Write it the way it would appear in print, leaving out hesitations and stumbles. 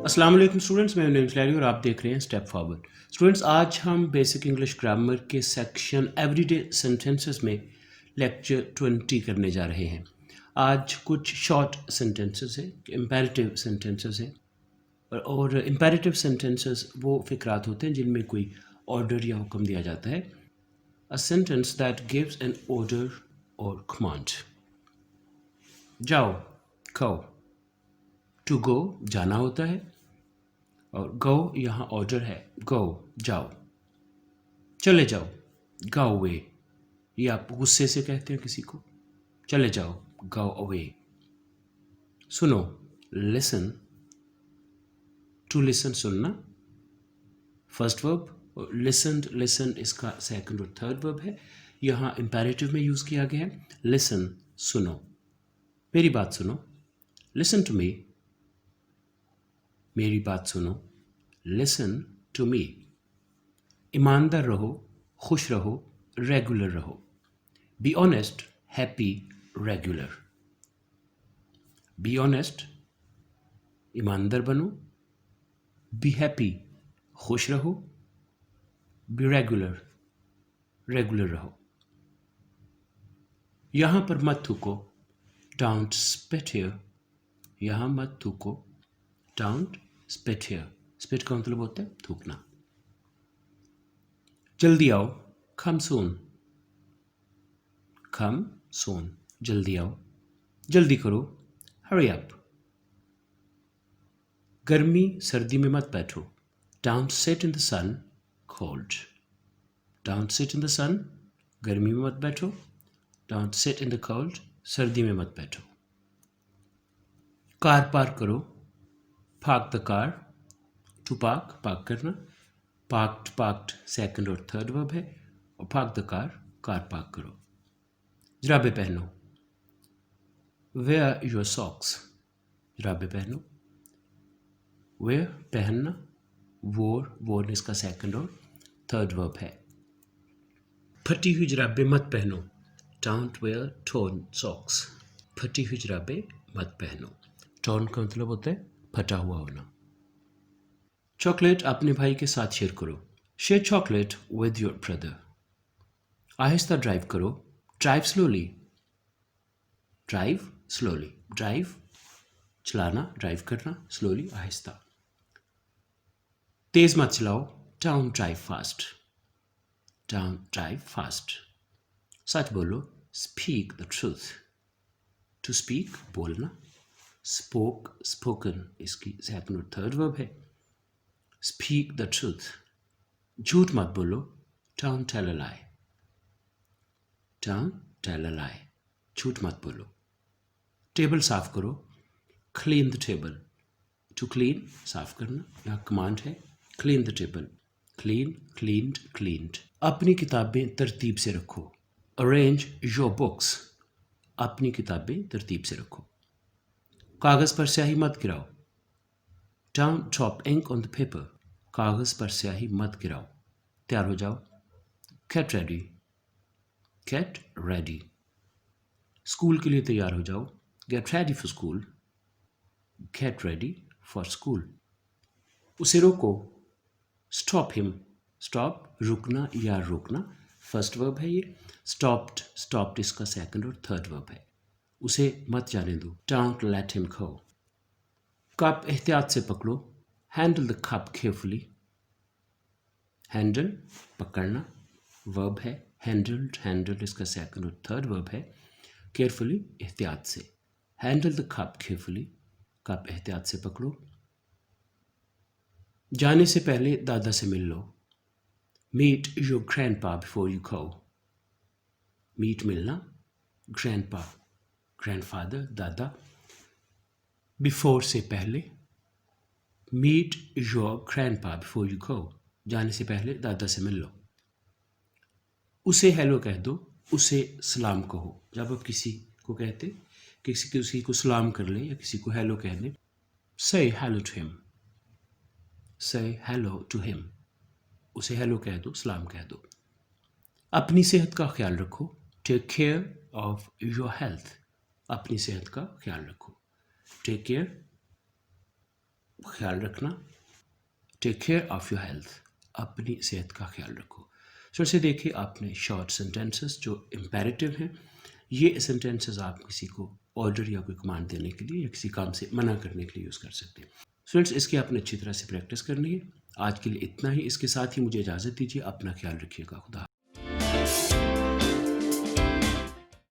अस्सलाम वालेकुम स्टूडेंट्स, मैं नेम स्लैरी और आप देख रहे हैं स्टेप फॉरवर्ड। स्टूडेंट्स, आज हम बेसिक इंग्लिश ग्रामर के सेक्शन एवरीडे सेंटेंसेस में लेक्चर 20 करने जा रहे हैं। आज कुछ शॉर्ट सेंटेंसेस है, इम्पेरेटिव सेंटेंसेस है और इम्पेरेटिव सेंटेंसेस वो फिक्रात होते हैं जिनमें कोई ऑर्डर या हुक्म दिया जाता है। A sentence that gives an order और कमांड। जाओ, खाओ। टू गो जाना होता है और गो यहाँ ऑर्डर है, गो जाओ। चले जाओ, गो अवे, ये आप गुस्से से कहते हैं किसी को, चले जाओ, गो अवे। सुनो, लिसन, टू लिसन सुनना फर्स्ट वर्ब, लिसन लिसन इसका सेकंड और थर्ड वर्ब है। यहाँ इंपेरेटिव में यूज़ किया गया है। लिसन सुनो, मेरी बात सुनो, लिसन टू मी, मेरी बात सुनो, लिसन टू मी। ईमानदार रहो, खुश रहो, रेगुलर रहो। Be honest, happy, regular. Be honest, ईमानदार बनो। बी हैप्पी, खुश रहो। बी रेगुलर, रेगुलर रहो। यहाँ पर मत थूको, डोंट स्पिट हियर, यहाँ मत थूको, डोंट स्पिट हियर। स्पिट का मतलब होता है थूकना। जल्दी आओ, कम सून, कम सून, जल्दी आओ, जल्दी करो, हरी अप। गर्मी सर्दी में मत बैठो, don't sit in the sun, cold. Don't sit in the sun, गर्मी में मत बैठो, don't sit in the cold, सर्दी में मत बैठो। कार पार्क करो, park the car, to park, park करना, पार्क्ड पार्क्ड सेकंड और थर्ड वर्ब है और park the car, car park करो। जुराबे पहनो, वेयर योर सॉक्स, जुराबे पहनो। वेयर पहनना, वोर, वोर इसका सेकंड और थर्ड वर्ब है। फटी हुई जुराबे मत पहनो, डोंट वेयर टोर्न सॉक्स, फटी हुई जुराबे मत पहनो। टोर्न का मतलब होता है फटा हुआ होना। चॉकलेट अपने भाई के साथ शेयर करो, share chocolate with your brother. आहिस्ता ड्राइव करो, drive slowly, drive slowly, drive चलाना, ड्राइव करना, स्लोली आहिस्ता। तेज मत चलाओ, don't drive fast, don't drive fast. सच बोलो, speak the truth, to speak बोलना, स्पोक स्पोकन इसकी सेकंड और थर्ड वर्ब है। स्पीक द ट्रूथ, झूठ मत बोलो, don't tell a lie, don't tell a lie, झूठ मत बोलो। टेबल साफ करो, clean the table, to clean साफ करना, यहाँ कमांड है, clean the table, clean, cleaned, cleaned. अपनी किताबें तरतीब से रखो, अरेंज योर बुक्स, अपनी किताबें तरतीब से रखो। कागज़ पर स्याही मत गिराओ, don't drop ink on the paper, कागज़ पर स्याही मत गिराओ। तैयार हो जाओ, get ready, get ready. School के लिए तैयार हो जाओ, get ready for school, get ready for school. उसे रोको, स्टॉप हिम, स्टॉप रुकना या रोकना, फर्स्ट वर्ब है ये। स्टॉप्ड, स्टॉप्ड इसका सेकंड और थर्ड वर्ब है। उसे मत जाने दो, don't let him go. Cup एहतियात से पकड़ो, handle the cup carefully, handle पकड़ना, वर्ब है, हैंडल्ड, हैंडल इसका सेकंड और थर्ड वर्ब है। केयरफुली एहतियात से, handle the cup carefully, cup एहतियात से पकड़ो। जाने से पहले दादा से मिल लो, meet your grandpa before you go, meet मिलना, ग्रैंडपा ग्रैंडफादर दादा, बिफोर से पहले, meet your grandpa before you go, जाने से पहले दादा से मिल लो। उसे हेलो कह दो, उसे सलाम कहो। जब आप किसी को कहते, किसी को सलाम कर ले या किसी को हेलो कह दे, से हेलो टू हिम, से हेलो टू हिम, उसे हेलो कह दो, सलाम कह दो। अपनी सेहत का ख्याल रखो, take care of your health, अपनी सेहत का ख्याल रखो, टेक केयर ख्याल रखना। Take care of your health, अपनी सेहत का ख्याल रखो। सो इसे देखिए आपने शॉर्ट सेंटेंसेस जो इम्पेरेटिव हैं, ये सेंटेंसेस आप किसी को ऑर्डर या कोई कमांड देने के लिए या किसी काम से मना करने के लिए यूज़ कर सकते हैं। स्टूडेंट्स, इसकी आपने अच्छी तरह से प्रैक्टिस करनी है। आज के लिए इतना ही। इसके साथ ही मुझे इजाज़त दीजिए। अपना ख्याल रखिएगा। खुदा।